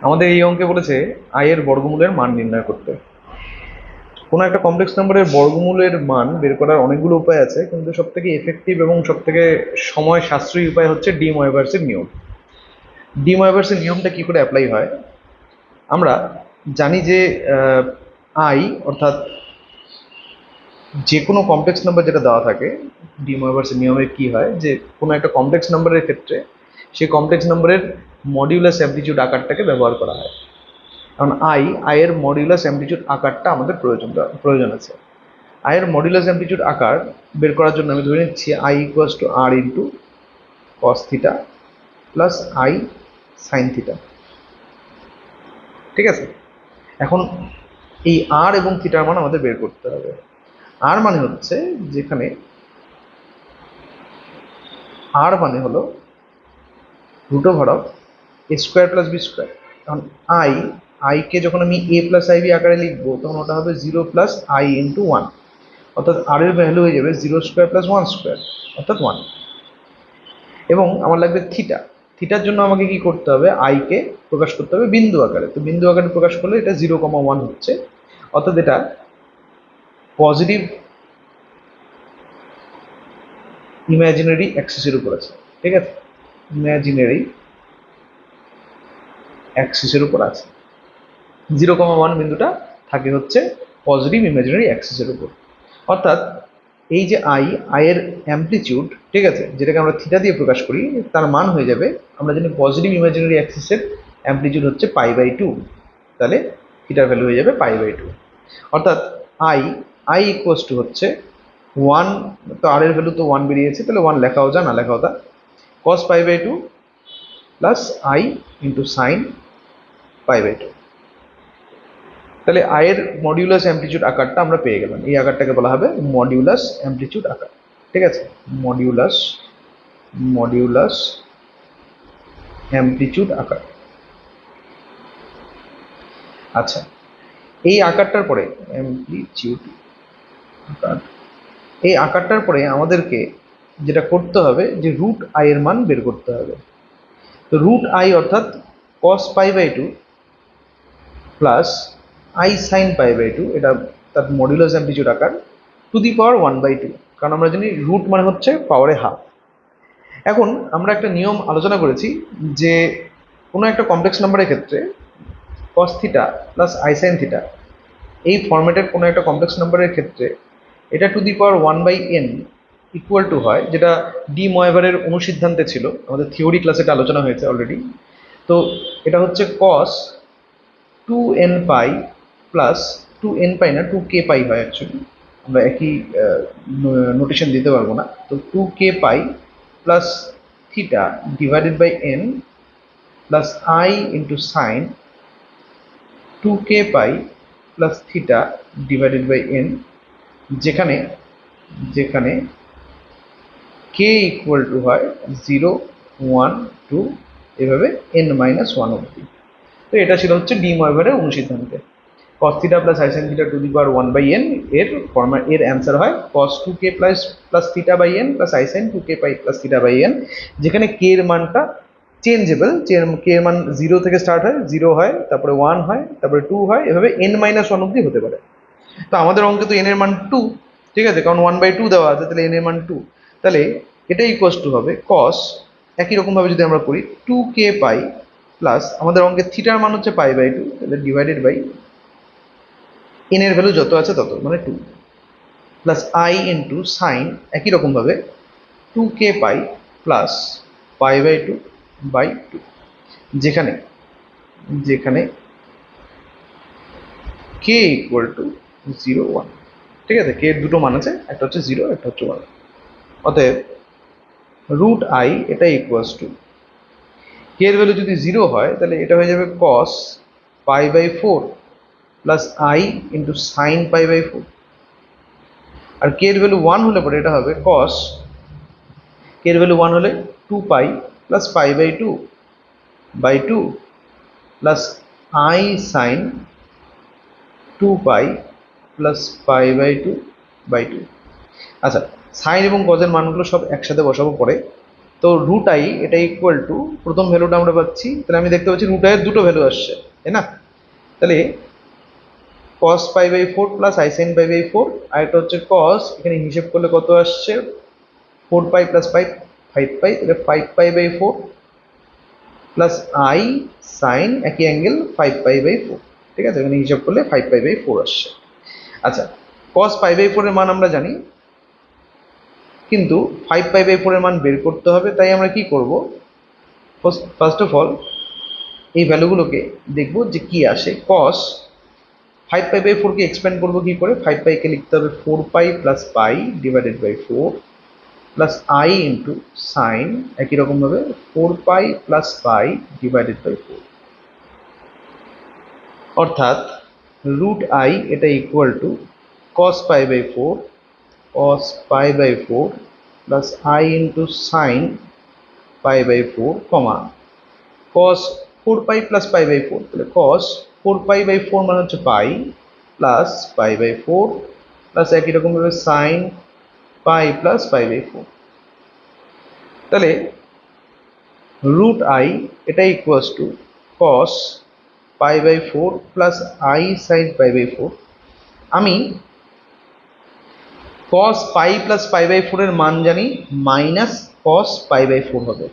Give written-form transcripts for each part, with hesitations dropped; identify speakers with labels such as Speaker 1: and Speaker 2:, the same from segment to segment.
Speaker 1: আমাদের এই অঙ্কে বলেছে আই এর বর্গমূলের মান নির্ণয় করতে। কোনো একটা কমপ্লেক্স নাম্বারের বর্গমূলের মান বের করার অনেকগুলো উপায় আছে, কিন্তু সব থেকে এফেক্টিভ এবং সব থেকে সময় সাশ্রয়ী উপায় হচ্ছে ডি ময়েভার্সের নিয়ম। ডি ময়েভার্সের নিয়মটা কি করে অ্যাপ্লাই হয়? আমরা জানি যে আই অর্থাৎ যে কোনো কমপ্লেক্স নাম্বার যেটা দেওয়া থাকে, ডি ময়েভার্সের নিয়মে কি হয় যে কোনো একটা কমপ্লেক্স নাম্বারের ক্ষেত্রে সেই কমপ্লেক্স নাম্বারের মডিউলাস অ্যামপ্লিটিউড আকারটাকে ব্যবহার করা হয়। কারণ আই এর মডিউলাস অ্যামপ্লিটিউড আকারটা আমাদের প্রয়োজন আছে। আই এর মডিউলাস অ্যামপ্লিটিউড আকার বের করার জন্য আমি ধরে নিচ্ছি i equals to r into cos theta plus i sine theta. ঠিক আছে, এখন এই আর এবং থিটার মান আমাদের বের করতে হবে। আর মানে হচ্ছে যেখানে আর মানে হলো root over of a square plus b square. কারণ আইকে যখন আমি এ প্লাস আই বি আকারে লিখবো তখন ওটা হবে 0 + আই ইন্টু 1, অর্থাৎ আর এর ভ্যালু হয়ে যাবে 0² + 1² অর্থাৎ 1। এবং আমার লাগবে থিটা। থিটার জন্য আমাকে কি করতে হবে? আইকে প্রকাশ করতে হবে বিন্দু আকারে। তো বিন্দু আকারে প্রকাশ করলে এটা 0,1 হচ্ছে, অর্থাৎ এটা পজিটিভ ইমাজিনারি অ্যাক্সিসের উপর আছে। ঠিক আছে, ইমাজিনারি অ্যাক্সিসের উপর আছে। 0,1 বিন্দুটা থাকে হচ্ছে পজিটিভ ইমাজিনারি অ্যাক্সিসের উপর। অর্থাৎ এই যে আই এর অ্যামপ্লিটিউড, ঠিক আছে, যেটাকে আমরা থিটা দিয়ে প্রকাশ করি, তার মান হয়ে যাবে, আমরা জানি পজিটিভ ইমাজিনারি অ্যাক্সিসের অ্যামপ্লিটিউড হচ্ছে π/2, তাহলে থিটার ভ্যালু হয়ে যাবে π/2। অর্থাৎ আই আই ইকুয়ালস টু হচ্ছে 1, তো আর এর ভ্যালু তো 1 বেরিয়েছে, তাহলে 1 লেখাও যা না লেখাও তা, cos π/2 plus i into sine π/2। তাহলে আই এর মডিউলাস অ্যামপ্লিটিউড আকারটা আমরা পেয়ে গেলাম। এই আকারটাকে বলা হবে মডিউলাস অ্যামপ্লিটিউড আকার। ঠিক আছে, মডিউলাস অ্যামপ্লিটিউড আকার। আচ্ছা, এই আকারটার পরে অ্যামপ্লিটিউড আকার, এই আকারটার পরে আমাদেরকে যেটা করতে হবে যে রুট আই এর মান বের করতে হবে। তো রুট আই অর্থাৎ cos π/2 প্লাস আই সাইন π/2, এটা তার মডিউলাস অ্যামপ্লিটিউড আকার, টু দি পাওয়ার 1/2, কারণ আমরা জানি রুট মানে হচ্ছে পাওয়ারে হাফ। এখন আমরা একটা নিয়ম আলোচনা করেছি যে কোনো একটা কমপ্লেক্স নাম্বারের ক্ষেত্রে cos theta plus i sine theta, এই ফরম্যাটের কোনো একটা কমপ্লেক্স নাম্বারের ক্ষেত্রে এটা two the power 1/n equal to হয়, যেটা ডি ময়েভারের অনুসিদ্ধান্তে ছিল, আমাদের থিওরি ক্লাসে এটা আলোচনা হয়েছে অলরেডি। তো এটা হচ্ছে cos 2n পাই প্লাস 2n পাই না 2k পাই হয় অ্যাকচুয়ালি, আমরা একই নোটেশন দিতে পারবো না। তো 2k pi plus theta divided by n plus i into sine 2k pi plus theta divided by n, যেখানে যেখানে k ইকুয়াল টু হয় 0, 1, 2 এভাবে n-1 অবধি। তো এটা ছিল হচ্ছে ডি ময়েভারের অনুসিদ্ধান্তে। cos theta plus i sine theta to the power 1/n এর অ্যান্সার হয় cos 2k plus theta by n plus i sine 2k pi plus theta by n, যেখানে k এর মানটা চেঞ্জেবল। k এর মান 0 থেকে স্টার্ট হয়, 0 হয়, তারপরে 1 হয়, তারপরে 2 হয়, এভাবে n-1 অবধি হতে পারে। তো আমাদের অঙ্কে তো n এর মান 2, ঠিক আছে, কারণ 1/2 দেওয়া আছে, তাহলে n এর মান 2, তাহলে এটা ইকুয়ালস টু হবে cos, একই রকম ভাবে যদি আমরা করি 2k পাই প্লাস আমাদের অঙ্কে থিটার মান হচ্ছে π/2, তাহলে ডিভাইডেড বাই n এর ভ্যালু যত আছে তত, মানে 2, প্লাস আই ইন্টু সাইন একই রকম ভাবে 2k পাই প্লাস π/2 বাই 2, যেখানে যেখানে k ইকুয়াল টু 0, 1। ঠিক আছে, কে এর দুটো মান আছে, একটা হচ্ছে 0, একটা হচ্ছে 1। অতএব রুট আই এটা ইকুয়ালস টু, কে এর ভ্যালু যদি 0 হয় তাহলে এটা হয়ে যাবে cos π/4 plus i into sine π/4, আর কে এর ভ্যালু 1 হলে পরে এটা হবে cos, কে এর ভ্যালু 1 হলে 2 pi plus π/2 by 2 plus i sine 2 pi plus π/2 by 2। আচ্ছা, সাইন এবং কজের মানগুলো সব একসাথে বসাবো পরে। তো রুট আই এটা ইকুয়াল টু প্রথম ভ্যালুটা আমরা পাচ্ছি, তাহলে আমি দেখতে পাচ্ছি রুট আইয়ের দুটো ভ্যালু আসছে, তাই না? তাহলে cos pi by 4 plus i sine pi by 4, আর এটা হচ্ছে cos, এখানে হিসেব করলে কত আসছে 4 পাই প্লাস 5 পাই, তাহলে 5 pi by 4 plus i sine একই অ্যাঙ্গেল 5 পাই বাই 4, ঠিক আছে? এখানে হিসাব করলে 5 পাই বাই 4 আসছে। আচ্ছা, cos পাই বাই 4 এর মান আমরা জানি, কিন্তু 5 পাই বাই 4 এর মান বের করতে হবে, তাই আমরা কি করব, ফার্স্ট অফ অল এই ভ্যালুগুলোকে দেখব যে কি আসে। cos 5 পাই বাই 4 কে এক্সপ্যান্ড করবো কি করে, 5 পাই কে লিখতে হবে 4 pi plus pi divided by 4 plus i into sine একই রকম ভাবে 4 pi plus pi divided by 4, অর্থাৎ রুট আই এটা equal to cos pi by 4 cos pi by 4 plus i into sine pi by 4 কমা cos 4 pi plus pi by 4, তাহলে cos 4 pi by 4 মানে হচ্ছে pi plus pi by 4 plus একই রকম ভাবে sine pi plus pi by 4, তাহলে root i এটা equals to cos pi by 4 plus i sine pi by 4। আমি cos pi plus pi by 4 এর মান জানি মাইনাস cos পাই বাই 4 হবে,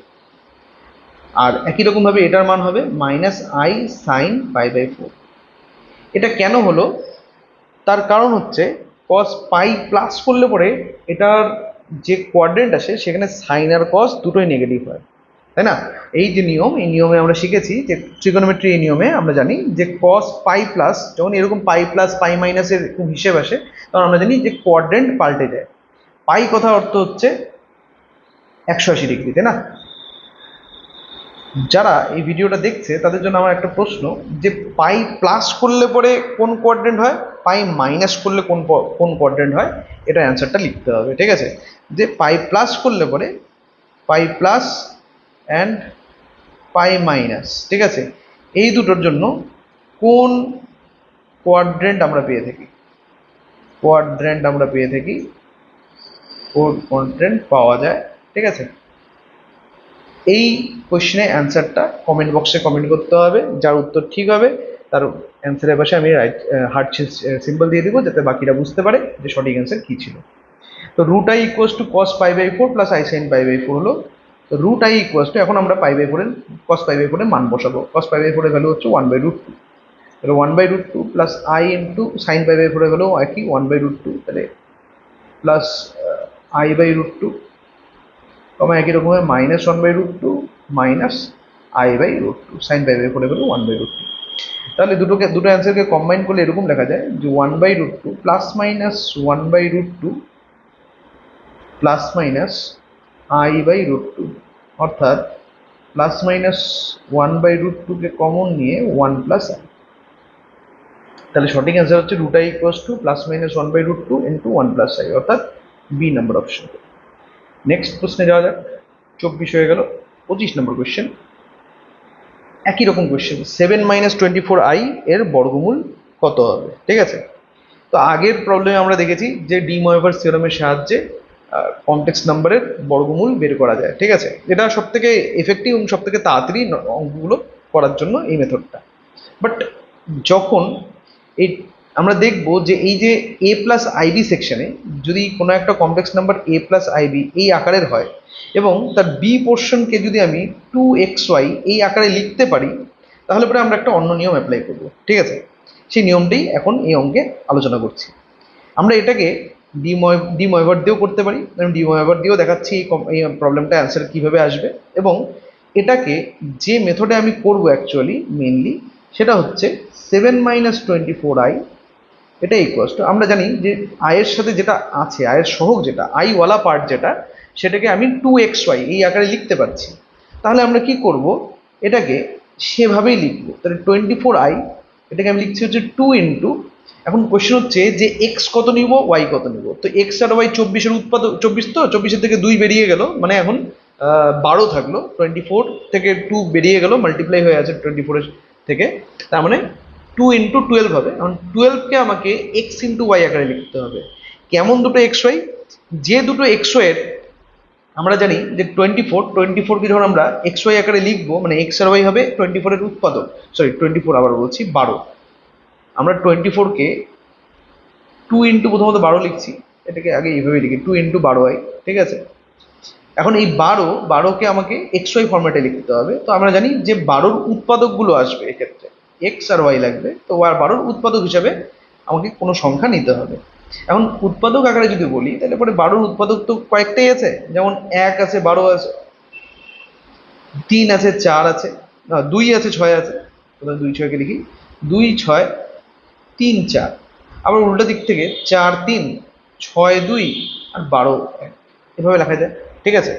Speaker 1: আর একই রকম ভাবে এটার মান হবে minus i sine pi by 4। এটা কেন হলো, তার কারণ হচ্ছে cos পাই প্লাস করলে পরে এটার যে কোয়াড্রেন্ট আসে সেখানে সাইন আর cos দুটোই নেগেটিভ হয়, তাই না? এই যে নিয়ম, এই নিয়মে আমরা শিখেছি যে ট্রিগোনোমেট্রি, এই নিয়মে আমরা জানি যে cos পাই প্লাস যখন এরকম পাই প্লাস পাই মাইনাসের এরকম হিসেব আসে তখন আমরা জানি যে কোয়াড্রেন্ট পাল্টে যায়। পাই কথা অর্থ হচ্ছে 180 ডিগ্রি, তাই না? যারা এই ভিডিওটা দেখছে তাদের জন্য আমার একটা প্রশ্ন, যে পাই প্লাস করলে পরে কোন কোয়াড্রেন্ট হয়, পাই মাইনাস করলে কোন কোয়াড্রেন্ট হয়, এটা অ্যান্সারটা লিখতে হবে, ঠিক আছে? যে পাই প্লাস করলে পরে পাই প্লাস অ্যান্ড পাই মাইনাস, ঠিক আছে, এই দুটোর জন্য কোন কোয়াড্রেন্ট আমরা পেয়ে থাকি, কোন কোয়াড্রেন্ট পাওয়া যায়, ঠিক আছে? এই কোশ্চেনে অ্যান্সারটা কমেন্ট বক্সে কমেন্ট করতে হবে, যার উত্তর ঠিক হবে তার অ্যান্সারের পাশে আমি হার্ট সিম্বল দিয়ে দিব, যাতে বাকিরা বুঝতে পারে যে সঠিক অ্যান্সার কি ছিল। তো root i equals to cos pi by 4 plus i sine pi by 4 হলো। তো রুট আই ইকুয়ালস টু, এখন আমরা পাই বাই 4 এর cos পাই বাই 4 এর মান বসাবো। cos পাই বাই 4 এর ভ্যালু হচ্ছে 1/√2, তাহলে 1/√2 plus i into sine pi by 4 এর ভ্যালু একই 1/√2, তাহলে প্লাস i/√2 কমা একই রকমভাবে minus 1/√2 minus i/√2, sine pi by 4 এর ভ্যালু 1/√2। তাহলে দুটো অ্যান্সারকে কম্বাইন করলে এরকম লেখা যায় যে 1/√2 plus minus 1/√2 plus minus i/√2, অর্থাৎ প্লাস মাইনাস 1/√2 কে কমন নিয়ে 1 প্লাস i। তাহলে সঠিক অ্যান্সার হচ্ছে root i equals to plus minus 1/√2 into 1 plus i, অর্থাৎ বি নাম্বার অপশন। নেক্সট প্রশ্নে যাওয়া যাক। 24 হয়ে গেল। 25 নম্বর কোয়েশ্চেন, একই রকম কোয়েশ্চেন, 7 মাইনাস 24i এর বর্গমূল কত হবে, ঠিক আছে? তো আগের প্রবলেমে আমরা দেখেছি যে ডি ময়েভার্স থিওরেমের সাহায্যে কমপ্লেক্স নাম্বারের বর্গমূল বের করা যায়, ঠিক আছে? এটা সব থেকে এফেক্টিভ এবং সব থেকে তাড়াতাড়ি অঙ্কগুলো করার জন্য এই মেথডটা। বাট যখন এই আমরা দেখব যে এই যে এ প্লাস আইবি সেকশনে যদি কোনো একটা complex number a plus i b এই আকারের হয় এবং তার বি পোর্শনকে যদি আমি 2xy এই আকারে লিখতে পারি, তাহলে পরে আমরা একটা অন্য নিয়ম অ্যাপ্লাই করব, ঠিক আছে? সেই নিয়মটাই এখন এই অঙ্কে আলোচনা করছি। আমরা এটাকে ডি ময়েভার দিয়েও করতে পারি, আমি ডি ময়েভার দিয়েও দেখাচ্ছি এই প্রবলেমটা অ্যান্সার কীভাবে আসবে, এবং এটাকে যে মেথডে আমি করব অ্যাকচুয়ালি মেনলি সেটা হচ্ছে 7 মাইনাস 24i, এটা ইকুয়ালস টু, আমরা জানি যে আয়ের সাথে যেটা আছে, আয়ের সহগ যেটা আইওয়ালা পার্ট যেটা, সেটাকে আমি 2xy এই আকারে লিখতে পারছি। তাহলে আমরা কি করব, এটাকে সেভাবেই লিখবো। তাহলে 24i এটাকে আমি লিখছি হচ্ছে 2 ইন্টু, এখন কোয়েশ্চেন হচ্ছে যে এক্স কত নিব ওয়াই কত নিব। তো এক্স আর ওয়াই 24-এর উৎপাদক 24, তো 24-এর থেকে 2 বেরিয়ে গেল, মানে এখন 12 থাকলো, 24 থেকে 2 বেরিয়ে গেল, মাল্টিপ্লাই হয়ে আছে 24-এর থেকে, তার মানে 2 ইন্টু 12 হবে। এখন 12কে আমাকে এক্স ইন্টু ওয়াই আকারে লিখতে হবে। কেমন দুটো এক্স ওয়াই, যে দুটো এক্স ওয়াইয়ের আমরা জানি যে 24কে যখন আমরা এক্স ওয়াই আকারে লিখবো, মানে এক্স আর ওয়াই হবে 24-এর উৎপাদক, সরি 24 আবার বলছি 12। আমরা 24কে 2 × প্রথমত 12 লিখছি, এটাকে আগে এইভাবে লিখি 2 × 12i, ঠিক আছে। এখন এই 12কে আমাকে এক্স ওয়াই ফরম্যাটে লিখতে হবে। তো আমরা জানি যে 12-র উৎপাদকগুলো আসবে, এক্ষেত্রে এক্স আর ওয়াই লাগবে। তো 12-র উৎপাদক হিসাবে আমাকে কোনো সংখ্যা নিতে হবে। এখন উৎপাদক আকারে যদি বলি, তাহলে পরে 12-র উৎপাদক তো কয়েকটাই আছে, যেমন 1 আছে, 12 আছে, 3 আছে, 4 আছে, 2 আছে, 6 আছে। 2 6-কে লিখি 2 6 3 4। আবার উল্টো দিক থেকে 4 3 6 2 আর 12 1, এভাবে লেখা যায়, ঠিক আছে।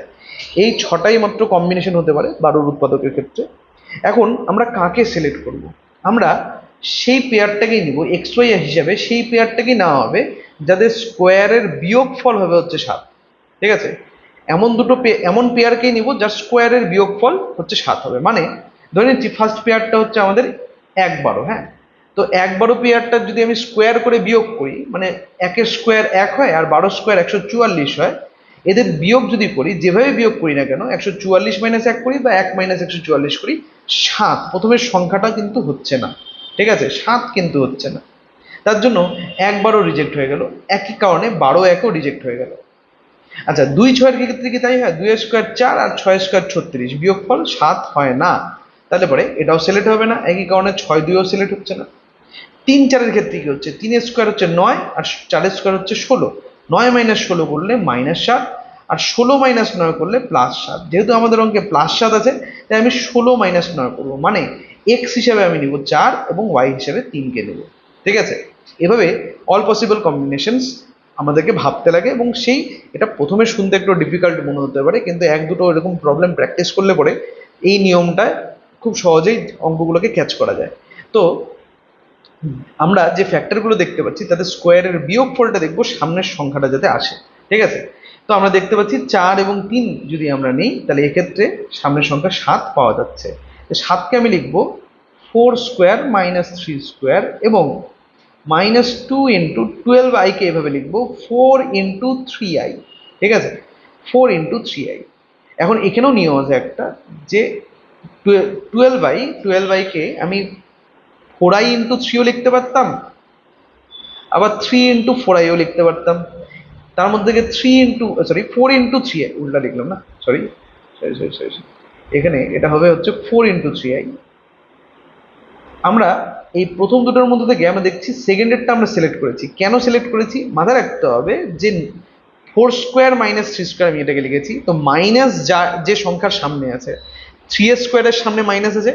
Speaker 1: এই 6টাই মাত্র কম্বিনেশন হতে পারে 12-র উৎপাদকের ক্ষেত্রে। এখন আমরা কাকে সিলেক্ট করব? আমরা সেই পেয়ারটাকেই নিব এক্স ওয়াই হিসাবে, সেই পেয়ারটাকেই নেওয়া হবে যাদের স্কোয়ারের বিয়োগফল হবে হচ্ছে 7, ঠিক আছে। এমন পেয়ারকেই নিব যার স্কোয়ারের বিয়োগফল হচ্ছে 7 হবে। মানে ধরে নিচ্ছি ফার্স্ট পেয়ারটা হচ্ছে আমাদের 1 12, হ্যাঁ। তো 1 12 পেয়ারটা যদি আমি স্কোয়ার করে বিয়োগ করি, মানে 1-এর স্কোয়ার 1 হয় আর 12 স্কোয়ার 144 হয়। এদের বিয়োগ যদি করি, যেভাবে বিয়োগ করি না কেন, 144 - 1 করি বা 1 - 144 করি, 7 প্রথমের সংখ্যাটা কিন্তু হচ্ছে না, ঠিক আছে, 7 কিন্তু হচ্ছে না। তার জন্য 1 12 রিজেক্ট হয়ে গেল, একই কারণে 12 1ও রিজেক্ট হয়ে গেল। আচ্ছা 2 6-এর ক্ষেত্রে কি তাই হয়? 2 স্কোয়ার 4 আর 6 স্কোয়ার 36, বিয়োগফল 7 হয় না। তাহলে পরে এটাও সিলেক্ট হবে না, একই কারণে 6 2ও সিলেক্ট হচ্ছে না। 3 4-এর ক্ষেত্রে কি হচ্ছে? 3 স্কোয়ার হচ্ছে 9 আর 4 স্কোয়ার হচ্ছে 16। 9 - 16 করলে -7 আর 16 - 9 করলে +7। যেহেতু আমাদের অঙ্কে +7 আছে, তাই আমি 16 - 9 করবো, মানে এক্স হিসাবে আমি নিব 4 এবং ওয়াই হিসাবে 3-কে নেব, ঠিক আছে। এভাবে অল পসিবল কম্বিনেশনস আমাদেরকে ভাবতে লাগে, এবং এটা প্রথমে শুনতে একটু ডিফিকাল্ট মনে হতে পারে, কিন্তু 1 2 এরকম প্রবলেম প্র্যাকটিস করলে পরে এই নিয়মটা খুব সহজেই অঙ্কগুলোকে ক্যাচ করা যায়। তো আমরা যে ফ্যাক্টরগুলো দেখতে পাচ্ছি তাদের স্কোয়ারের বিয়োগফলটা দেখবো সামনের সংখ্যাটা যাতে আসে, ঠিক আছে। তো আমরা দেখতে পাচ্ছি 4 এবং 3 যদি আমরা নিই, তাহলে এক্ষেত্রে সামনের সংখ্যা 7 পাওয়া যাচ্ছে। 7-কে আমি লিখবো 4 স্কোয়ার - 3 স্কোয়ার এবং -2 × 12i কে এভাবে লিখবো 4 × 3i, ঠিক আছে, 4 × 3i। এখন এখানেও নিয়ম আছে একটা, যে 12i কে আমি 4i × 3ও লিখতে পারতাম, আবার 3 × 4iও লিখতে পারতাম। তার মধ্যে থেকে 4 × 3i উল্টা লিখলাম না, সরি, এখানে এটা হবে হচ্ছে 4 × 3i। আমরা এই প্রথম দুটোর মধ্যে থেকে আমরা দেখছি সেকেন্ডেরটা আমরা সিলেক্ট করেছি। কেন সিলেক্ট করেছি মাথায় রাখতে হবে, যে 4 স্কোয়ার - 3 স্কোয়ার আমি এটাকে লিখেছি, তো মাইনাস যে সংখ্যার সামনে আছে, 3 স্কোয়ারের সামনে মাইনাস আছে,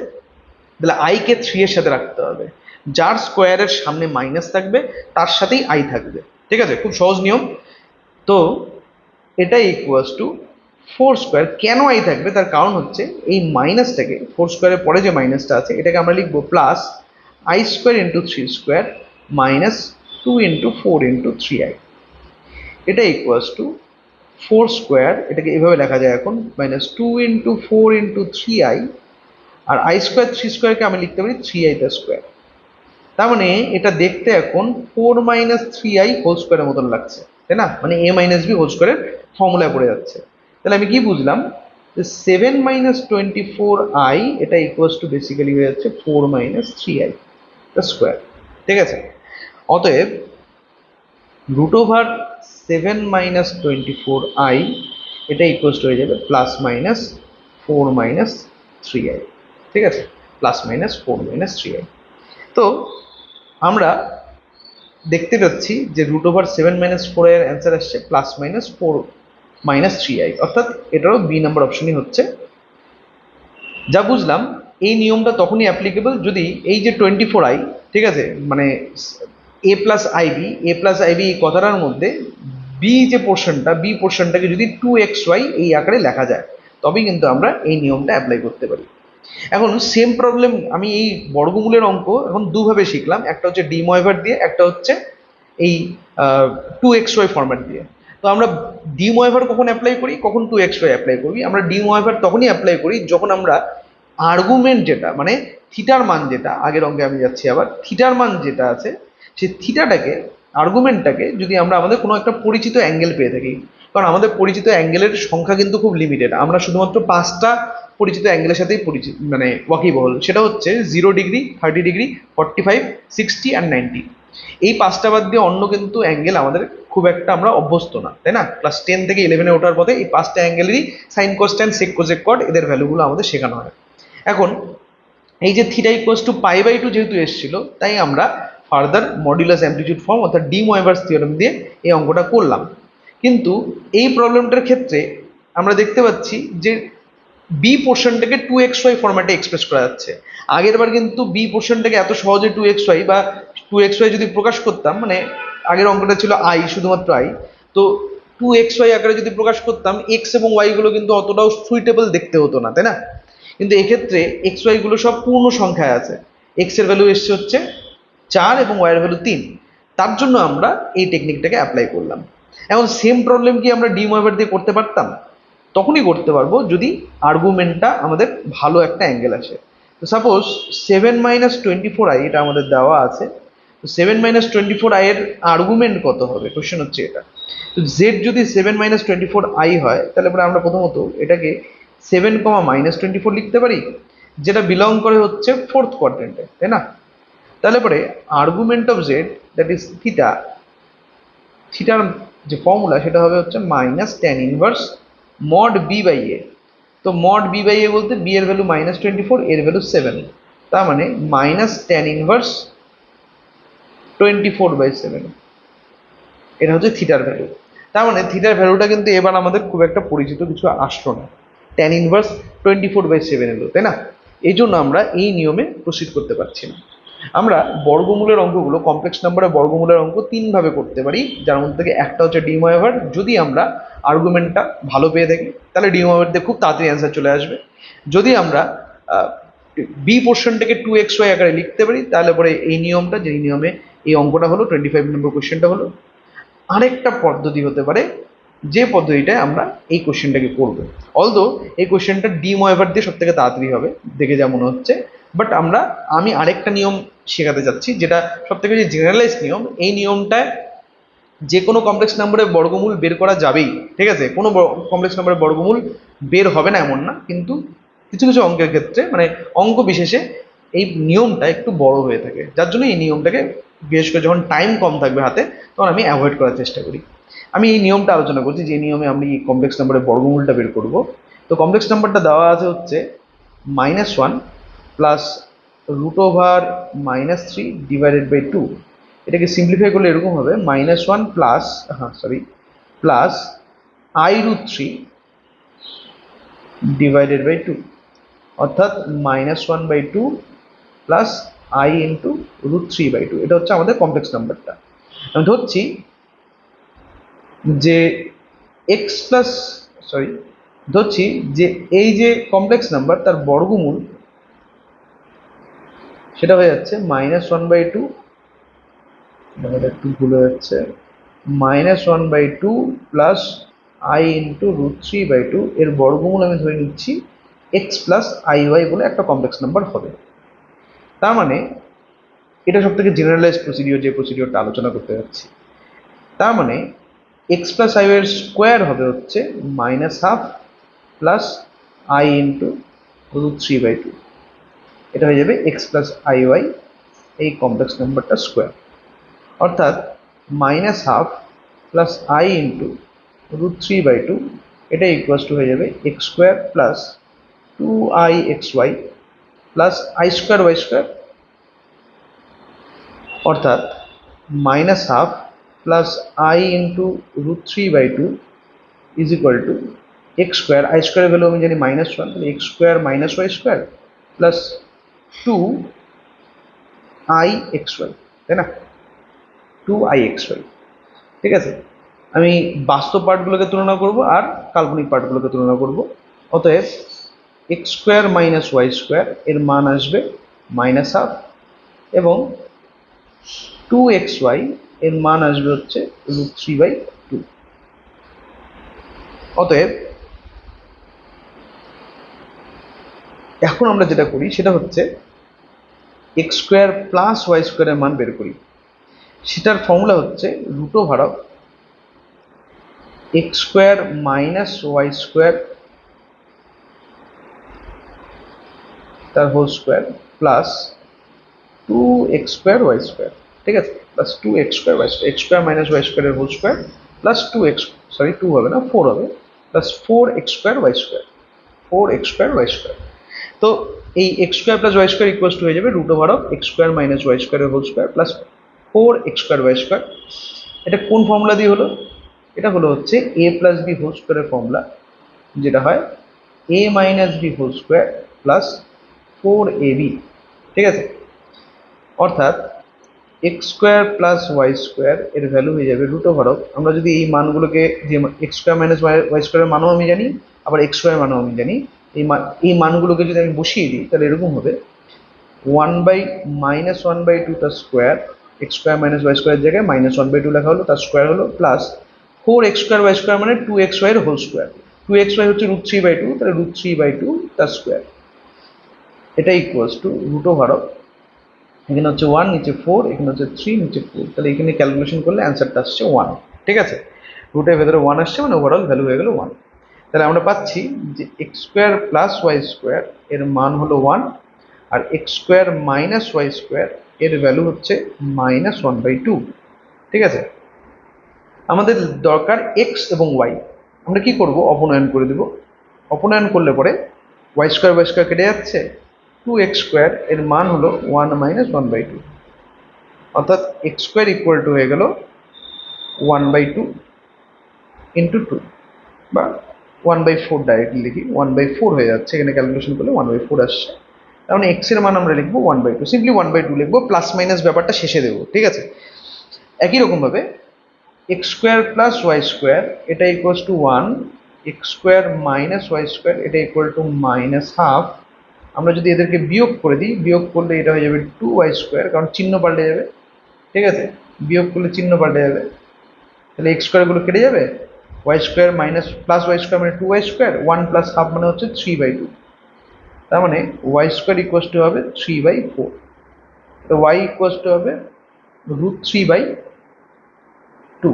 Speaker 1: তাহলে i কে 3 এর সাথে রাখতে হবে। যার স্কোয়ারের সামনে মাইনাস থাকবে তার সাথেই i থাকবে, ঠিক আছে, খুব সহজ নিয়ম। তো এটা ইকুয়ালস টু 4 স্কোয়ার। কেন i থাকবে তার কারণ হচ্ছে এই মাইনাসটাকে, 4 স্কোয়ারের পরে যে মাইনাসটা আছে এটাকে আমরা লিখবো plus i square × 3 square minus 2 × 4 × 3i। এটা ইকুয়ালস টু 4 স্কোয়ার, এটাকে এভাবে লেখা যায় এখন, -2 × 4 × 3i, আর i স্কোয়ার 3 স্কোয়ারকে আমি লিখতে পারি 3i তার স্কোয়ার। তার মানে এটা দেখতে এখন 4 - 3i হোল স্কোয়ারের মতন লাগছে, তাই না, মানে a - b হোল স্কোয়ারের ফর্মুলায় পড়ে যাচ্ছে। তাহলে আমি কি বুঝলাম, যে 7 - 24i এটা ইকুয়ালস টু বেসিক্যালি হয়ে যাচ্ছে 4 - 3i তার স্কোয়ার, ঠিক আছে। অতএব √7 - 24i এটা ইকুয়ালস টু হয়ে যাবে +/4 - 3i, ঠিক আছে, +/4 - 3i। তো আমরা দেখতে পাচ্ছি যে √7 - 4 এর অ্যান্সার আসছে +/4 - 3i, অর্থাৎ এটারও বি নাম্বার অপশনই হচ্ছে। যা বুঝলাম এই নিয়মটা তখনই অ্যাপ্লিকেবল যদি এই যে 24i, ঠিক আছে, মানে a+ib এই কথাটার মধ্যে বি পোর্শনটাকে যদি 2xy এই আকারে লেখা যায়, তবেই কিন্তু আমরা এই নিয়মটা অ্যাপ্লাই করতে পারি। এখন সেম প্রবলেম আমি এই বর্গমূলের অঙ্ক এখন দুভাবে শিখলাম, একটা হচ্ছে ডি ময়ভার দিয়ে, একটা হচ্ছে এই 2xy ফরম্যাট দিয়ে। তো আমরা ডি ময়ভার কখন অ্যাপ্লাই করি, কখন 2xy অ্যাপ্লাই করি? আমরা ডি ময়ভার তখনই অ্যাপ্লাই করি যখন আমরা আর্গুমেন্ট যেটা, মানে থিটার মান যেটা, আগের অঙ্কে আমি যাচ্ছি আবার, থিটার মান যেটা আছে সেই থিটাটাকে, আর্গুমেন্টটাকে যদি আমরা আমাদের কোনো একটা পরিচিত অ্যাঙ্গেল পেয়ে থাকি, কারণ আমাদের পরিচিত অ্যাঙ্গেলের সংখ্যা কিন্তু খুব লিমিটেড, আমরা শুধুমাত্র 5টা পরিচিত অ্যাঙ্গেলের সাথেই পরিচিত, মানে ওয়াকিবহল। সেটা হচ্ছে 0°, 30°, 45, 60 আর 90। এই 5টা বাদ দিয়ে অন্য কিন্তু অ্যাঙ্গেল আমাদের খুব একটা আমরা অভ্যস্ত না, তাই না? ক্লাস 10 থেকে 11-এ ওঠার পথে এই 5টা অ্যাঙ্গেলেরই সাইন, কোস, সেক, কোসেক, কট এদের ভ্যালুগুলো আমাদের শেখানো হয়। এখন এই যে থিটা ইকুয়ালস টু π/2 যেহেতু এসেছিল, তাই আমরা ফার্দার মডুলাস অ্যামপ্লিটিউড ফর্ম অর্থাৎ ডি ময়েভার্স থিওরেম দিয়ে এই অঙ্কটা করলাম। কিন্তু এই প্রবলেমটার ক্ষেত্রে আমরা দেখতে পাচ্ছি যে বি পোর্শনটাকে 2xy ফরম্যাটে এক্সপ্রেস করা যাচ্ছে। আগের বার কিন্তু বি পোর্শনটাকে এত সহজে 2xy বা 2xy যদি প্রকাশ করতাম, মানে আগের অঙ্কটা ছিল আই, শুধুমাত্র আই, তো 2xy আকারে যদি প্রকাশ করতাম, এক্স এবং ওয়াই গুলো কিন্তু অতটাও সুইটেবল দেখতে হতো না, তাই না? কিন্তু এক্ষেত্রে এক্স ওয়াই গুলো সব পূর্ণ সংখ্যায় আছে, এক্স এর ভ্যালু এসছে হচ্ছে 4 এবং ওয়াই এর ভ্যালু 3। তার জন্য আমরা এই টেকনিকটাকে অ্যাপ্লাই করলাম। এখন সেম প্রবলেম কি আমরা ডি ময়েভার দিয়ে করতে পারতাম? তখনই করতে পারবো যদি আর্গুমেন্টটা আমাদের ভালো একটা অ্যাঙ্গেল আসে। তো সাপোজ 7-24i এটা আমাদের দেওয়া আছে। তো 7-24i এর আর্গুমেন্ট কত হবে, কোশ্চেন হচ্ছে এটা। তো জেড যদি 7-24i হয়, তাহলে পরে আমরা প্রথমত এটাকে 7, -24 লিখতে পারি, যেটা বিলং করে হচ্ছে 4th কোয়াড্রেন্টে, তাই না? তাহলে পরে argument of Z that is theta, থিটার যে ফর্মুলা সেটা হবে হচ্ছে -tan−1 mod b/a। তো mod b/a বলতে b এর ভ্যালু -24, এর ভ্যালু 7, তার মানে -tan−1 24/7, এটা হচ্ছে থিটার ভ্যালু। তার মানে থিটার ভ্যালুটা কিন্তু এবার আমাদের খুব একটা পরিচিত কিছু আসলো না, tan−1 24/7 এলো, তাই না? এই জন্য আমরা এই নিয়মে প্রসিড করতে পারছি না। আমরা বর্গমূলের অঙ্কগুলো, কমপ্লেক্স নাম্বারের বর্গমূলের অঙ্ক 3 ভাবে করতে পারি, যার মধ্যে থেকে একটা হচ্ছে ডি ময়েভার। যদি আমরা আর্গুমেন্টটা ভালো পেয়ে থাকি তাহলে ডি ময়েভার দিয়ে খুব তাড়াতাড়ি অ্যান্সার চলে আসবে। যদি আমরা বি পোর্শনটাকে 2xy আকারে লিখতে পারি, তাহলে পরে এই নিয়মটা, যে নিয়মে এই অঙ্কটা হলো 25 নম্বর কোশ্চেনটা হলো। আরেকটা পদ্ধতি হতে পারে, যে পদ্ধতিটায় আমরা এই কোশ্চেনটাকে করব। অলদো এই কোশ্চেনটা ডি ময়েভার দিয়ে সব থেকে তাড়াতাড়ি হবে দেখে যা মনে হচ্ছে, বাট আমি আরেকটা নিয়ম শেখাতে যাচ্ছি, যেটা সব থেকে যে জেনারেলাইজ নিয়ম। এই নিয়মটায় যে কোনো কমপ্লেক্স নাম্বারের বর্গমূল বের করা যাবেই, ঠিক আছে? কোনো কমপ্লেক্স নাম্বারের বর্গমূল বের হবে না এমন না, কিন্তু কিছু কিছু অঙ্কের ক্ষেত্রে, মানে অঙ্ক বিশেষে এই নিয়মটা একটু বড় হয়ে থাকে, যার জন্য এই নিয়মটাকে বিশেষ করে যখন টাইম কম থাকবে হাতে, তখন আমি অ্যাভয়েড করার চেষ্টা করি। আমি এই নিয়মটা আলোচনা করছি, যে নিয়মে আমি এই কমপ্লেক্স নাম্বারের বর্গমূলটা বের করব। তো কমপ্লেক্স নাম্বারটা দেওয়া আছে হচ্ছে -1 প্লাস √3 ডিভাইডেড বাই 2। এটাকে সিম্পলিফাই করলে এরকম হবে -1 plus plus i√3 divided by 2, অর্থাৎ -1/2 প্লাস i ইন্টু √3/2। এটা হচ্ছে আমাদের কমপ্লেক্স নাম্বারটা। আমি ধরছি যে ধরছি যে এই যে কমপ্লেক্স নাম্বার তার বর্গমূল সেটা হয়ে যাচ্ছে -1/2, একটু ভুল হয়ে যাচ্ছে, -1/2 প্লাস i ইন্টু √3/2 এর বর্গমূল আমি ধরে নিচ্ছি x প্লাস iy বলে একটা কমপ্লেক্স নাম্বার হবে। তার মানে এটা সব থেকে জেনারেলাইজ প্রসিডিওর, যে প্রসিডিওরটা আলোচনা করতে যাচ্ছি। তার মানে x প্লাস iy এর স্কোয়ার হবে হচ্ছে -1/2 প্লাস i ইন্টু √3/2। এটা হয়ে যাবে x প্লাস iy এই কমপ্লেক্স নাম্বারটা স্কোয়ার, অর্থাৎ -1/2 প্লাস i ইন্টু √3/2, এটা ইকুয়ালস টু হয়ে যাবে x square plus 2ixy plus i square y square, অর্থাৎ -1/2 plus i into √3/2 is equal to x square, i স্কোয়ারের ভ্যালু আমি জানি -1, তাহলে x square minus y square plus 2ixy, তাই না? 2ixy, ঠিক আছে? আমি বাস্তব পার্টগুলোকে তুলনা করব আর কাল্পনিক পার্টগুলোকে তুলনা করব। অতএব x square minus y square এর মান আসবে -1/2, এবং 2xy এর মান আসবে হচ্ছে √3/2। অতএব এখন আমরা যেটা করি সেটা হচ্ছে এক্স স্কোয়ার প্লাস ওয়াই স্কোয়ারের মান বের করি। সেটার ফর্মুলা হচ্ছে √2 x square minus y square তার whole square plus two x square y square, ঠিক আছে, plus two x square y square, x square minus y স্কোয়ারের whole square plus two x, sorry two হবে না, four হবে, plus four x square y square, four x square y square. তো এই x square plus y square equals to হয়ে যাবে root over of x square minus y স্কোয়ারের whole square plus four x square y square. এটা কোন formula দিয়ে হলো? এটা হলো হচ্ছে এ প্লাস বি হোল স্কোয়ারের ফর্মুলা, যেটা হয় A minus B whole square plus four A B, ঠিক আছে। অর্থাৎ x square plus y square এর ভ্যালু হয়ে যাবে রুট ওভার অফ, আমরা যদি এই মানগুলোকে, যে এক্স স্কোয়ার মাইনাস ওয়াই স্কোয়ারের মানও আমি জানি, আবার এক্স স্কোয়ার মানও আমি জানি, এই মানগুলোকে যদি আমি বসিয়ে দিই তাহলে এরকম হবে one by minus one by two তার square, x square minus y স্কোয়ারের জায়গায় মাইনাস ওয়ান বাই টু লেখা হলো, তার স্কোয়ার হলো, plus four x square y square মানে টু এক্স ওয়াই এর whole square, two x y হচ্ছে রুট থ্রি বাই টু, তাহলে রুট থ্রি বাই টু তার স্কোয়ার। এটা equals to root over of, এখানে হচ্ছে ওয়ান, নিচে ফোর, এখানে হচ্ছে থ্রি, নিচে ফোর, তাহলে এখানে ক্যালকুলেশন করলে অ্যান্সারটা আসছে ওয়ান, ঠিক আছে। রুটের ভেতরে ওয়ান আসছে মানে ওভারঅল ভ্যালু হয়ে গেল ওয়ান। তাহলে আমরা পাচ্ছি যে x square plus y square এর মান হলো ওয়ান, আর x square minus y square এর ভ্যালু হচ্ছে মাইনাস ওয়ান বাই টু, ঠিক আছে। আমাদের দরকার এক্স এবং ওয়াই, আমরা কি করব, অপনয়ন করে দেব। অপনয়ন করলে পরে ওয়াই স্কোয়ার কেটে যাচ্ছে, টু এক্স স্কোয়ার এর মান হলো one minus one by two, অর্থাৎ এক্স স্কোয়ার ইকুয়াল টু হয়ে গেল one by two into two, বা ওয়ান বাই ফোর ডাইরেক্টলি লিখি, ওয়ান বাই ফোর হয়ে যাচ্ছে, এখানে ক্যালকুলেশন করলে ওয়ান বাই ফোর আসছে। তার মানে এক্স এর মান আমরা লিখবো one by two, simply one by two লিখবো, প্লাস মাইনাস ব্যাপারটা শেষে দেবো, ঠিক আছে। একই রকমভাবে x square plus y square এটা equals to one, x square minus y square এটা ইকুয়াল টু মাইনাস হাফ। আমরা যদি এদেরকে বিয়োগ করে দিই, বিয়োগ করলে এটা হয়ে যাবে টু ওয়াই স্কোয়ার, কারণ চিহ্ন পাল্টে যাবে, ঠিক আছে, বিয়োগ করলে চিহ্ন পাল্টে যাবে, তাহলে এক্স স্কোয়ারগুলো কেটে যাবে, y square minus plus y square মানে two y square, one plus half মানে হচ্ছে থ্রি বাই টু, তার মানে ওয়াই স্কোয়ার ইকুয়ালস টু হবে থ্রি বাই ফোর, তো ওয়াই ইকুয়ালস টু হবে রুট থ্রি বাই টু।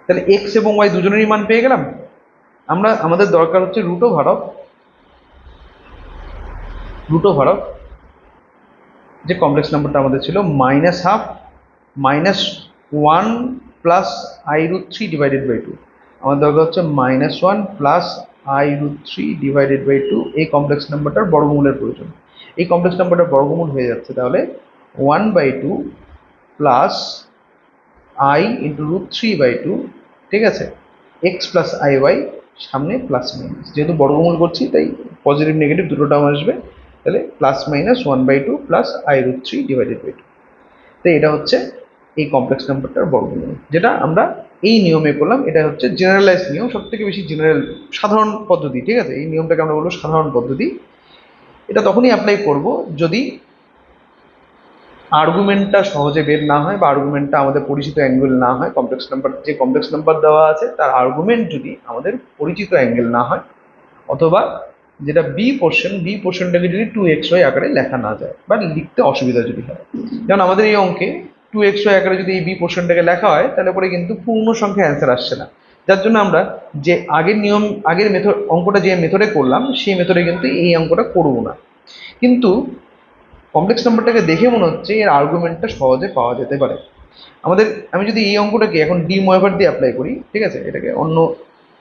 Speaker 1: তাহলে এক্স এবং ওয়াই দুজনেরই মান পেয়ে গেলাম। আমরা আমাদের দরকার হচ্ছে রুট ওভার অফ যে কমপ্লেক্স নাম্বারটা আমাদের ছিল minus half minus one plus i root three divided by two, আমার দরকার হচ্ছে minus one plus i root three divided by two, এই কমপ্লেক্স নাম্বারটার বর্গমূলের প্রয়োজন। এই কমপ্লেক্স নাম্বারটার বর্গমূল হয়ে যাচ্ছে তাহলে one by two plus i into root three by two, ঠিক আছে, এক্স প্লাস আই ওয়াই, সামনে প্লাস মাইনাস, যেহেতু বর্গমূল করছি তাই পজিটিভ নেগেটিভ দুটো টার্ম আসবে, তাহলে plus minus one by two plus i root three divided by two. তো এটা হচ্ছে এই কমপ্লেক্স নাম্বারটার বর্গমূল, যেটা আমরা এই নিয়মে করলাম। এটা হচ্ছে জেনারেলাইজ নিয়ম, সব থেকে বেশি জেনারেল সাধারণ পদ্ধতি, ঠিক আছে। এই নিয়মটাকে আমরা বলবো সাধারণ পদ্ধতি। এটা তখনই অ্যাপ্লাই করব যদি আর্গুমেন্টটা সহজে বের না হয়, বা আর্গুমেন্টটা আমাদের পরিচিত অ্যাঙ্গেল না হয়, কমপ্লেক্স নাম্বার, যে কমপ্লেক্স নাম্বার দেওয়া আছে তার আর্গুমেন্ট যদি আমাদের পরিচিত অ্যাঙ্গেল না হয়, অথবা যেটা বি পোর্শনটাকে যদি টু এক্স ওয়াই আকারে লেখা না যায়, বা লিখতে অসুবিধা যদি হয়। যেমন আমাদের এই অঙ্কে টু এক্স ওয়াই আকারে যদি এই বি পোর্শনটাকে লেখা হয় তাহলে পরে কিন্তু পূর্ণ সংখ্যা অ্যান্সার আসছে না, যার জন্য আমরা যে আগের মেথড অঙ্কটা যে মেথডে করলাম সেই মেথডে কিন্তু এই অঙ্কটা করবো না। কিন্তু কমপ্লেক্স নাম্বারটাকে দেখে মনে হচ্ছে এর আর্গুমেন্টটা সহজে পাওয়া যেতে পারে। আমি যদি এই অঙ্কটাকে এখন ডি ময়ভার দিয়ে অ্যাপ্লাই করি, ঠিক আছে, এটাকে অন্য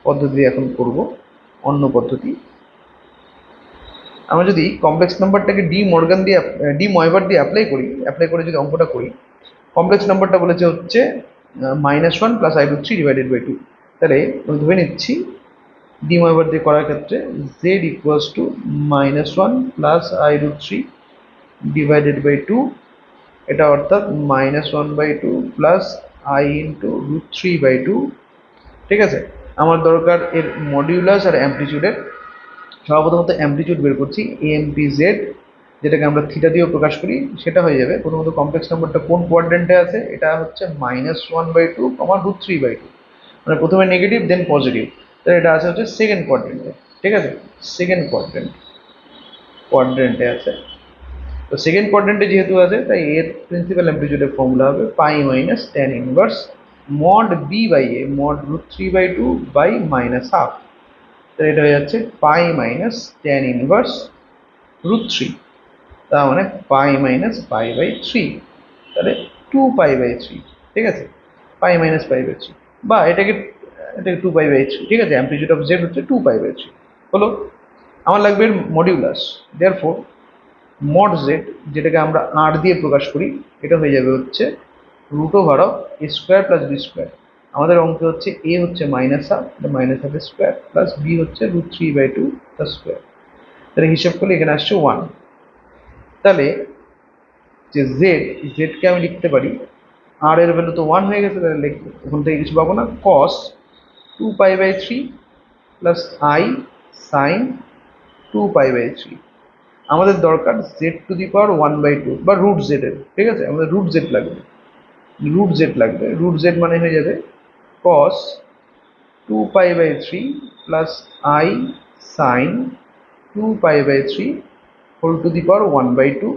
Speaker 1: পদ্ধতি এখন করব, অন্য পদ্ধতি। আমরা যদি কমপ্লেক্স নাম্বারটাকে ডি ময়ভার দিয়ে অ্যাপ্লাই করে যদি অঙ্কটা করি, কমপ্লেক্স নাম্বারটা বলেছে হচ্ছে minus one plus i root three divided by two, তাহলে আমি ধরে নিচ্ছি ডি ময়ভার দিয়ে করার ক্ষেত্রে z equals to minus one plus i root three divided by two, এটা অর্থাৎ minus one by two plus i into root three by two, ঠিক আছে। আমার দরকার এর মডিউলাস আর অ্যামপ্লিচিউডের। সর্বপ্রথমত অ্যামপ্লিচিউড বের করছি, এএমপি জেড, যেটাকে আমরা থিটা দিয়েও প্রকাশ করি, সেটা হয়ে যাবে। প্রথমত কমপ্লেক্স নাম্বারটা কোন কোয়াড্রেন্টে আছে, এটা হচ্ছে minus one by two comma root three by two, মানে প্রথমে নেগেটিভ দেন পজিটিভ, তাহলে এটা আছে হচ্ছে সেকেন্ড কোয়াড্রেন্টে, ঠিক আছে, সেকেন্ড কোয়াড্রেন্টে আছে। তো সেকেন্ড কোয়াড্রেন্টে যেহেতু আছে তাই এর প্রিন্সিপাল অ্যামপ্লিচিউডের ফর্মুলা হবে pi minus tan inverse mod B by A mod √3/2 by -½ তাহলে এটা হয়ে যাচ্ছে পাই মাইনাস ট্যান ইনভার্স √3, তার মানে পাই মাইনাস পাই/3, তাহলে 2π/3, ঠিক আছে, পাই মাইনাস পাই/3, বা এটাকে 2π/3, ঠিক আছে, অ্যামপ্লিটিউড অফ জেড হচ্ছে 2π/3 হলো। আমার লাগবে এর মডিউলাস, দেয়ারফর মড জেড, যেটাকে আমরা আর দিয়ে প্রকাশ করি, এটা হয়ে যাবে হচ্ছে √a² প্লাস b²। আমাদের অঙ্কে হচ্ছে এ হচ্ছে -½ -½ প্লাস বি হচ্ছে √3/2 তার স্কোয়ার, তাহলে হিসাব করলে এখানে আসছে 1। তাহলে যে জেডকে আমি লিখতে পারি, আর এর ভ্যালু তো 1 হয়ে গেছে, তাহলে ওখান থেকে কিছু পাবো না, cos 2π/3 প্লাস আই সাইন 2π/3। আমাদের দরকার z⁴1/2 বা √z এর, ঠিক আছে, আমাদের √z লাগবে, √z মানে হয়ে যাবে cos 2π/3 প্লাস আই সাইন 2π/3 √1/2,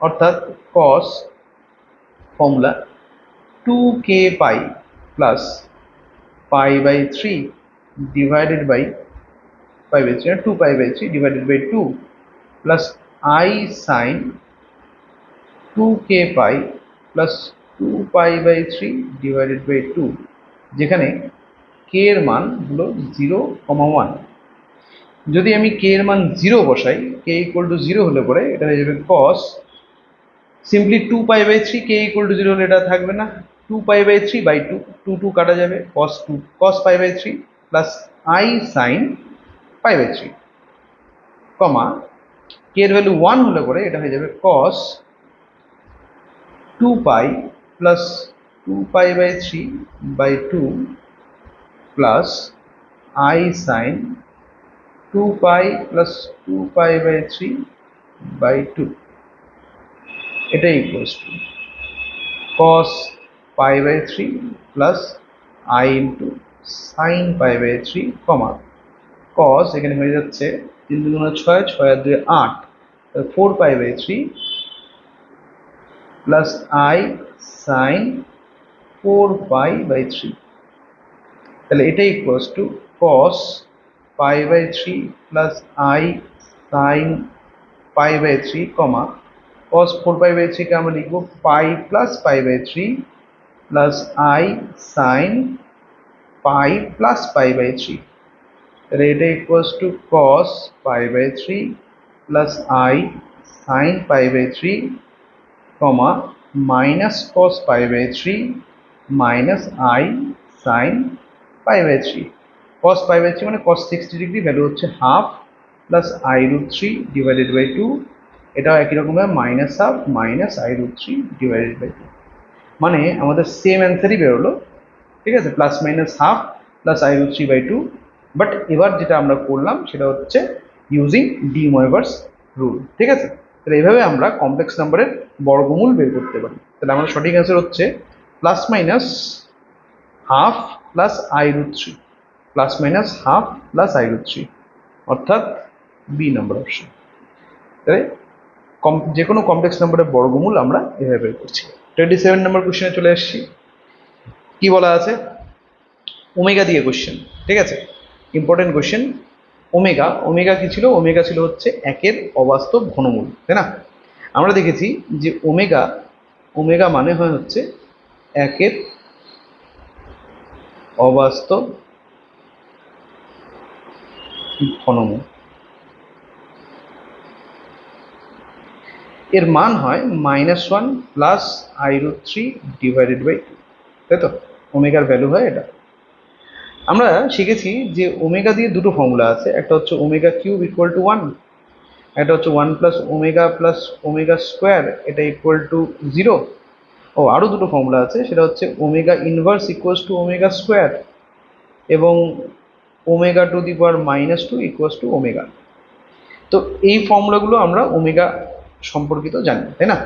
Speaker 1: অর্থাৎ cos formula 2k pi plus pi divided by pi 2π/3 divided by 2 plus i sine 2k pi plus 2π/3 divided by 2, যেখানে k এর মান হলো 0,1। যদি আমি k এর মান 0 বসাই, k = 0 হলে পরে এটা হয়ে যাবে cos সিম্পলি 2π/3, k = 0 হলে এটা থাকবে না, 2π/3/2, 2 কাটা যাবে, cos π/3 plus i sine π/3, comma k এর ভ্যালু 1 হলে পরে এটা হয়ে যাবে cos 2π plus 2π/3/2 plus i sine 2π plus 2π/3/2, এটা equals to cos π/3 plus i into sine π/3, comma cos এখানে হয়ে যাচ্ছে 3 × 6 6 আর 2 8, 4π/3 প্লাস আই সাইন 4π/3, তাহলে এটা equals to cos π/3 plus i sine π/3, comma cos 4π/3 কে আমরা লিখবো pi plus π/3 plus i sine pi plus π/3, তাহলে এটা equals to cos π/3 plus i sine π/3, comma minus cos π/3 minus i sine π/3। cos π/3 মানে cos 60 degree, value হচ্ছে half plus i√3 divided by 2, এটাও একই রকমভাবে -½ মাইনাস i√3 ডিভাইডেড বাই 2, মানে আমাদের same অ্যান্সারই বেরোলো, ঠিক আছে, plus minus half plus i√3/2। But এবার যেটা আমরা করলাম সেটা হচ্ছে ইউজিং ডি ময়েভার্স রুল, ঠিক আছে। তাহলে এইভাবে আমরা কমপ্লেক্স নাম্বারের বর্গমূল বের করতে পারি। তাহলে আমার সঠিক অ্যান্সার হচ্ছে plus minus half plus i√3, plus minus half plus i√3, অর্থাৎ বি নাম্বার অপশন। তাহলে যে কোনো কমপ্লেক্স নাম্বারের বর্গমূল আমরা এভাবে বের করছি। 27 নম্বর কোশ্চেনে চলে আসছি। কি বলা আছে? ওমেগা দিয়ে কোশ্চেন, ঠিক আছে, ইম্পর্টেন্ট কোশ্চেন। ওমেগা কি ছিল? ওমেগা ছিল হচ্ছে একের অবাস্তব ঘনমূল, তাই না? আমরা দেখেছি যে ওমেগা মানে হয় হচ্ছে একের অবাস্তব ঘনমূল, এর মান হয় -1 প্লাস i√3 ডিভাইডেড বাই 2, তাই তো? ওমেগার ভ্যালু হয় এটা। আমরা শিখেছি যে ওমেগা দিয়ে দুটো ফর্মুলা আছে, একটা হচ্ছে ওমেগা কিউব ইকুয়াল টু 1, একটা হচ্ছে 1 প্লাস ওমেগা স্কোয়ার, এটা ইকুয়াল টু 0। ও আরও দুটো ফর্মুলা আছে, সেটা হচ্ছে omega inverse equals to omega square এবং omega to the power -2 equals to omega. তো এই ফর্মুলাগুলো আমরা ওমেগা সম্পর্কিত জানি, তাই না?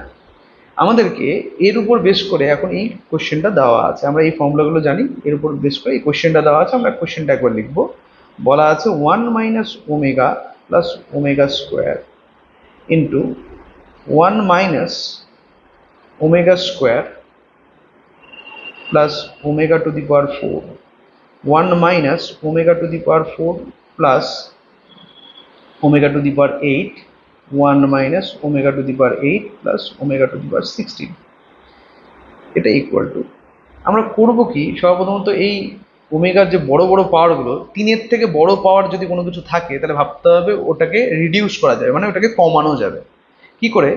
Speaker 1: আমাদেরকে এর উপর বেস করে এখন এই কোশ্চেনটা দেওয়া আছে, আমরা এই ফর্মুলাগুলো জানি, এর উপর বেস করে এই কোশ্চেনটা দেওয়া আছে। আমরা কোশ্চেনটা একবার লিখবো। বলা আছে 1 minus omega plus omega square into 1 minus omega square plus omega to the power 4, 1 minus omega to the power 4 plus omega to the power 8, 1 minus omega to the power 8 plus omega to the power 16, এটা equal two, আমরা করব কি সর্বপ্রথমত এই ওমেগার যে বড় বড় পাওয়ারগুলো, 3-এর থেকে বড় পাওয়ার যদি কোনো কিছু থাকে তাহলে ভাবতে হবে ওটাকে রিডিউস করা যাবে, মানে ওটাকে কমানো যাবে কি করে।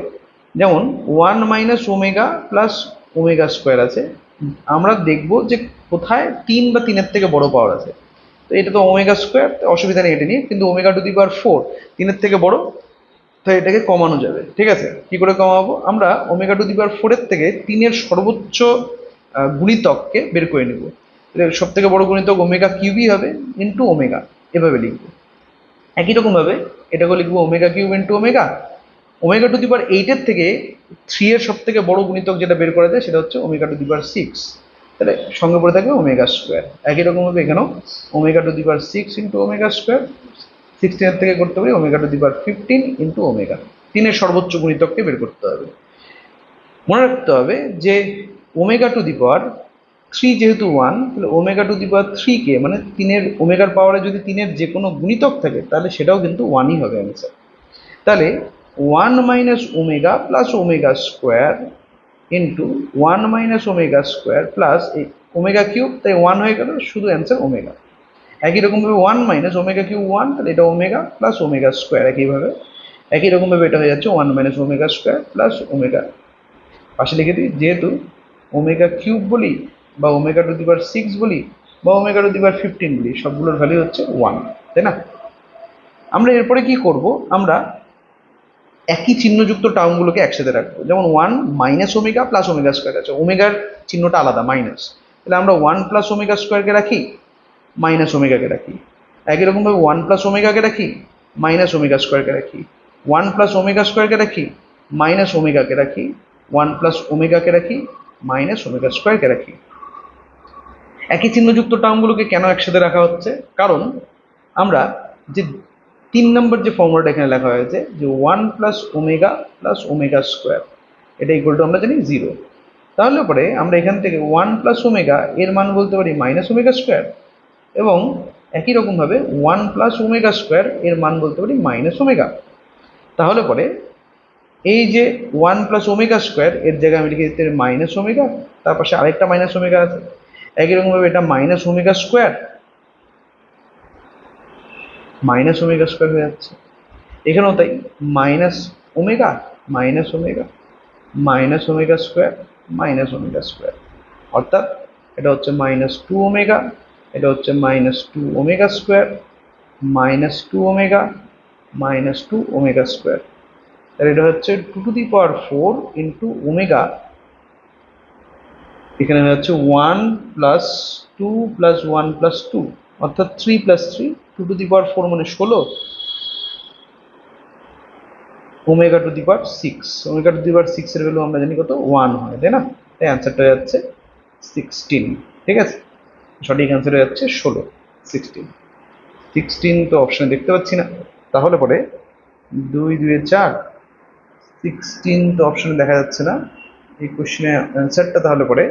Speaker 1: যেমন 1 minus omega plus omega square আছে, আমরা দেখব যে কোথায় 3 বা 3-এর থেকে বড় পাওয়ার আছে। তো এটা তো ওমেগা স্কোয়ার, অসুবিধা নেই এটা নিয়ে, কিন্তু ওমেগা টু দি পাওয়ার 4 3-এর থেকে বড়, তো এটাকে কমানো যাবে। ঠিক আছে, কি করে কমাবো, আমরা ওমেগা টু দি পাওয়ার 4-এর থেকে 3-এর সর্বোচ্চ গুণিতককে বের করে নেব। সব থেকে বড় গুণিতক ওমেগা কিউবই হবে ইন্টু ওমেগা, এভাবে লিখবো। একই রকম ভাবে এটাকে লিখবো omega cube into omega. Omega to the power 8-এর থেকে 3-এর সব থেকে বড় গুণিতক যেটা বের করা যায় সেটা হচ্ছে ওমেগা টু দি পাওয়ার 6, তাহলে সঙ্গে পড়ে থাকবে ওমেগা স্কোয়ার। একই রকম ভাবে এখানেও omega to the power 6 into omega square, 16-এর থেকে করতে পারি omega to the power 15 into omega, 3-এর সর্বোচ্চ গুণিতককে বের করতে হবে। মনে রাখতে হবে যে ওমেগা টু দি পাওয়ার 3 যেহেতু 1, তাহলে ওমেগা টু দি পাওয়ার 3-কে মানে 3-এর ওমেগার পাওয়ারে যদি 3-এর যে কোনো গুণিতক থাকে তাহলে সেটাও কিন্তু 1ই হবে অ্যান্সার। তাহলে 1 minus omega plus omega square into 1 minus omega square plus এই ওমেগা কিউব, তাই 1 হয়ে গেল, শুধু অ্যান্সার ওমেগা। একই রকমভাবে 1 মাইনাস ওমেগা কিউব 1, তাহলে এটা ওমেগা প্লাস ওমেগা স্কোয়ার। একই রকমভাবে এটা হয়ে যাচ্ছে 1 minus omega square plus omega, পাশে লিখে দিই, যেহেতু ওমেগা কিউব বলি বা ওমেগা টু দি পাওয়ার 6 বলি বা ওমেগা টু দি পাওয়ার 15 বলি, সবগুলোর ভ্যালু হচ্ছে 1, তাই না। আমরা এরপরে কি করব, আমরা একই চিহ্নযুক্ত টার্মগুলোকে একসাথে রাখবো। যেমন 1 minus omega plus omega square আছে, ওমেগার চিহ্নটা আলাদা মাইনাস, তাহলে আমরা 1 প্লাস ওমেগা স্কোয়ারকে রাখি, মাইনাস ওমেগাকে রাখি। একই রকমভাবে 1 প্লাস ওমেগাকে রাখি, মাইনাস ওমেগা স্কোয়ারকে রাখি। 1 প্লাস ওমেগা স্কোয়ারকে রাখি, মাইনাস ওমেগাকে রাখি। 1 প্লাস ওমেগাকে রাখি, মাইনাস ওমেগা স্কোয়ারকে রাখি। একই চিহ্নযুক্ত টার্মগুলোকে কেন একসাথে রাখা হচ্ছে, কারণ আমরা যে 3 নম্বর যে ফর্মুলাটা এখানে লেখা হয়েছে যে 1 প্লাস ওমেগা স্কোয়ার, এটা ইকুয়াল টু আমরা জানি 0, তাহলে পরে আমরা এখান থেকে 1 প্লাস ওমেগা এর মান বলতে পারি মাইনাস ওমেগা স্কোয়ার, এবং একই রকমভাবে 1 প্লাস ওমেগা স্কোয়ার এর মান বলতে পারি মাইনাস ওমেগা। তাহলে পরে এই যে 1 প্লাস ওমেগা স্কোয়ার এর জায়গায় আমি লিখে দিতে পারি মাইনাস ওমেগা, তার পাশে আরেকটা মাইনাস ওমেগা আছে। একই রকমভাবে এটা minus omega square minus omega square হয়ে যাচ্ছে, এখানেও তাই, minus omega minus omega minus omega square minus omega square, অর্থাৎ এটা হচ্ছে মাইনাস 2 ওমেগা, এটা হচ্ছে minus 2 omega square minus 2 omega minus 2 omega square, তাহলে এটা হচ্ছে 2 two the power 4 into omega, এখানে হচ্ছে 1 প্লাস 2 প্লাস 1 প্লাস 2, অর্থাৎ 3 প্লাস 3, 2 টু দি পাওয়ার 4 মানে 16, omega to the power 6, omega to the power 6 এর ভ্যালু আমরা জানি কত, 1 হয়, তাই না, তাই অ্যান্সারটা যাচ্ছে 16। ঠিক আছে, সঠিক অ্যান্সার হয়ে যাচ্ছে 16 তো অপশনে দেখতে পাচ্ছি না, তাহলে পরে 2 2 4, 16 তো অপশনে দেখা যাচ্ছে না, এই কোশ্চেনের অ্যান্সারটা তাহলে পরে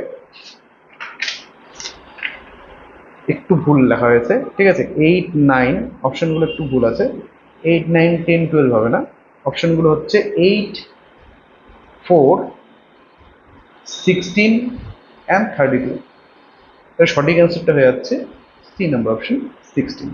Speaker 1: একটু ভুল লেখা হয়েছে। ঠিক আছে, 8 9 অপশনগুলো একটু ভুল আছে, 8 9 10 12 হবে না, অপশনগুলো হচ্ছে 8 4 16 and 32, এর সঠিক অ্যান্সারটা হয়ে যাচ্ছে 3 নম্বর অপশন 16।